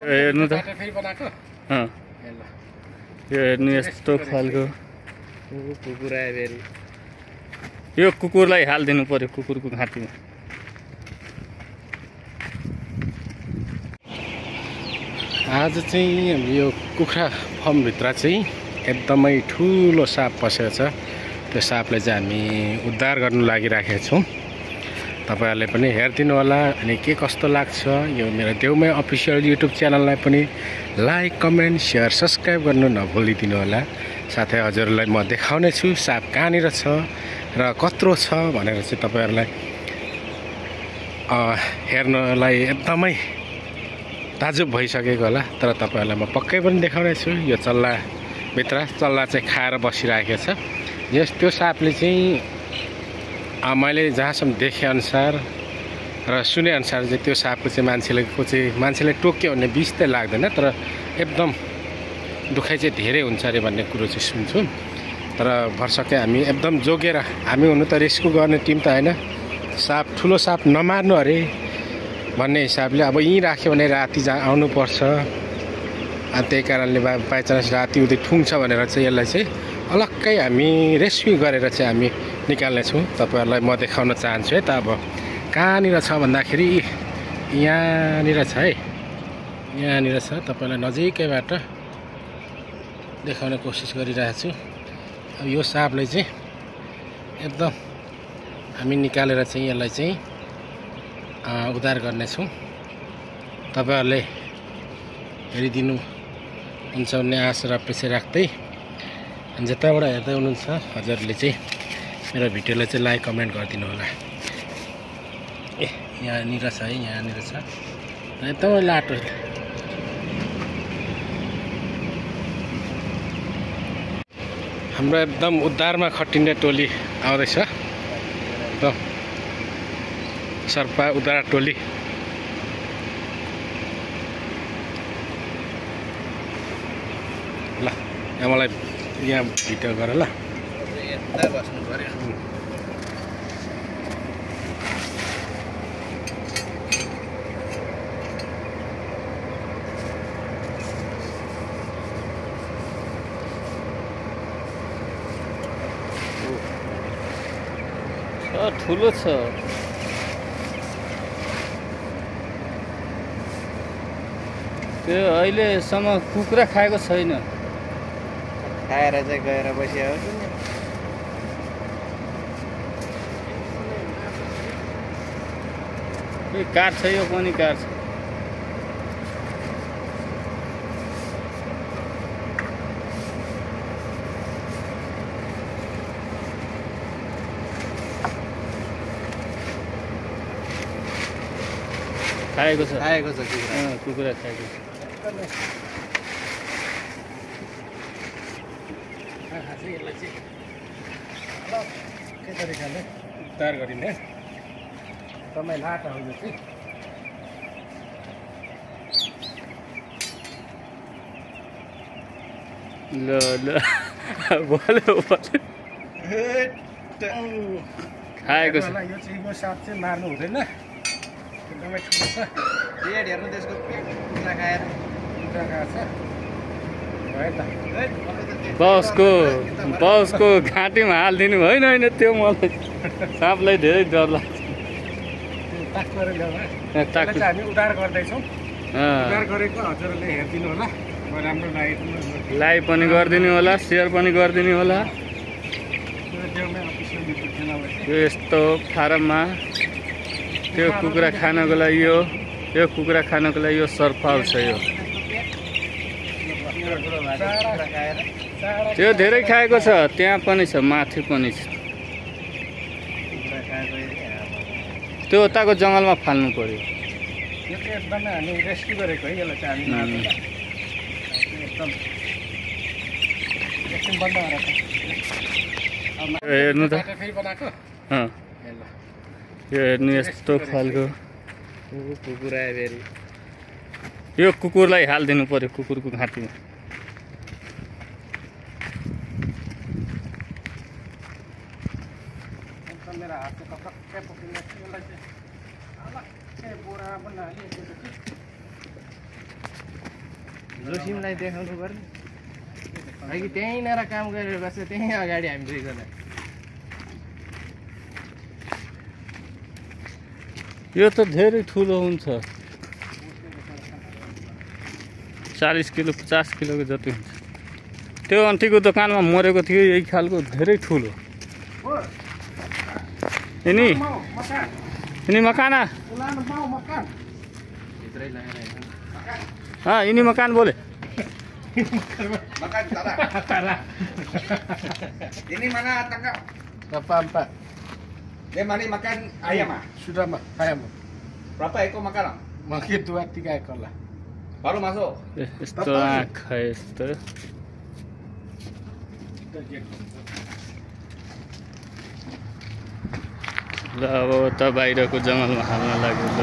हेर्नु त यो हेर्नु यस्तो खालको कुकुर आयो फेरि। यो कुकुरलाई हालिदिनु पर्यो कुकुरको घाँटीमा। आज चाहिँ यो कुखुरा फर्मभित्र चाहिँ एकदमै ठुलो साप पसेको छ। त्यो सापलाई चाहिँ हामी उद्धार गर्नु लागिराखेका छौँ। तपाईहरुले पनि हेरिदिनु होला अनि के कस्तो लाग्छ। यो मेरो देउमै अफिसियल युट्युब च्यानललाई पनि लाइक कमेन्ट सेयर सब्स्क्राइब गर्नु नभुलिदिनु होला। साथै हजुरलाई म देखाउने छु साप कहाँनिर छ र कत्रो छ भनेर चाहिँ तपाईहरुलाई हेर्नलाई एकदमै ताजुब भइसकेको होला। तर तपाईहरुलाई म पक्कै पनि देखाउने छु। यो चल्ला चाहिँ खाएर बसिरहेको छ। त्यो सापले चाहिँ मैले जहाँसम्म देखे अनुसार र सुने अनुसार चाहिँ त्यो सापको चाहिँ मान्छेले टोक्यो भने विष त लाग्दैन, तर एकदम दुखाइ चाहिँ धेरै हुन्छ अरे भन्ने कुरो चाहिँ सुन्छु। तर भरसकै हामी एकदम जोगेर, हामी हुनु त रेस्क्यु गर्ने टिम त होइन, साप ठुलो साप नमार्नु अरे भन्ने हिसाबले अब यहीँ राख्यो भने राति आउनुपर्छ। त्यही कारणले बाइचान्स राति उतै ठुङ्छ भनेर चाहिँ यसलाई चाहिँ अलग्गै हामी रेस्क्यु गरेर चाहिँ हामी निकाल्नेछौँ। तपाईहरुलाई म देखाउन चाहन्छु है त। अब कहाँनिर छ भन्दाखेरि यहाँनिर छ है, यहाँनिर छ। तपाईलाई नजिकैबाट देखाउने कोसिस गरिरहेको छु। अब यो सापलाई चाहिँ एकदम हामी निकालेर चाहिँ यसलाई चाहिँ उद्धार गर्नेछौँ। तपाईहरुले हेरिदिनु हुन्छ भन्ने आशा र अपेक्षा राख्दै जताबाट हेर्दै हुनुहुन्छ हजुरले चाहिँ मेरो भिडियोलाई चाहिँ लाइक कमेन्ट गरिदिनु होला। यहाँनिर छ है, यहाँनिर छ एकदमै लाटो। हाम्रो एकदम उद्धारमा खटिने टोली आउँदैछ। एकदम सर्पा उद्धार टोली। ल यहाँ मलाई यहाँ भिडियो गर ल। यता बस्नु पर्यो। ठुलो छ। त्यो अहिलेसम्म कुखुरा खाएको छैन। खाएर चाहिँ गएर बस्यो। काट्छ, यो पनि काट्छ। खाएको छ कुखुरा खाएको छ। के तरिकाले उद्धार गरिने एकदमै लाटा हो यो चाहिँ। ल बोल्यो खाएको छ। यो चाहिँ यो साप चाहिँ मार्नु हुँदैन, एकदमै ठुलो छ। पेट हेर्नु त्यसको, पेट कुखुरा खाएर छ। बसको घाँटीमा हालिदिनु होइन। होइन त्यो मलाई सापलाई धेरै डर लाग्छ। हामी उद्धार गर्दैछौँ। उद्धार गरेको हजुरले हेरिदिनु होला। राम्रो लाइक पनि गरिदिनु होला, सेयर पनि गरिदिनु होला। यो यस्तो फारममा त्यो कुखुरा खानको लागि यो सर्पाल छ। यो त्यो धेरै खाएको छ। त्यहाँ पनि छ, माथि पनि छ। त्यो उताको जङ्गलमा फाल्नु पर्यो। यो चाहिँ एकदमै हामी रेस्क्यु गरेको है। यसलाई चाहिँ हामी एकदम एकछिन बन्द गरेर हेर्नु त फेरि बनाएको। यो हेर्नु यस्तो खालको कुकुर आयो फेरि। यो कुकुरलाई हालिदिनु पर्यो कुकुरको घाँटीमा। मेरो हात चाहिँ कपक्कै पक्रिँदैछ। यसलाई चाहिँ अलग्गै बोरामा पनि हालिदिएको छु। जोसिमलाई देखाउनु पर्ने कि त्यहीँनिर काम गरेर बस्छ त्यहीँ अगाडि हामी दुईजना यो त धेरै ठुलो हुन्छ 40 किलो 50 किलोको जति हुन्छ त्यो अन्टीको दोकानमा मरेको थियो यही खालको धेरै ठुलो ini makanan ini makan boleh makan tak ini mana tangkap apa dia mana makan ayam sudah ayam berapa ekor makan mungkin 2-3 ekor lah baru masuk यस्तो आँखा यस्तो ल अब त बाहिरको जङ्गलमा हाल्न लाग्यो ल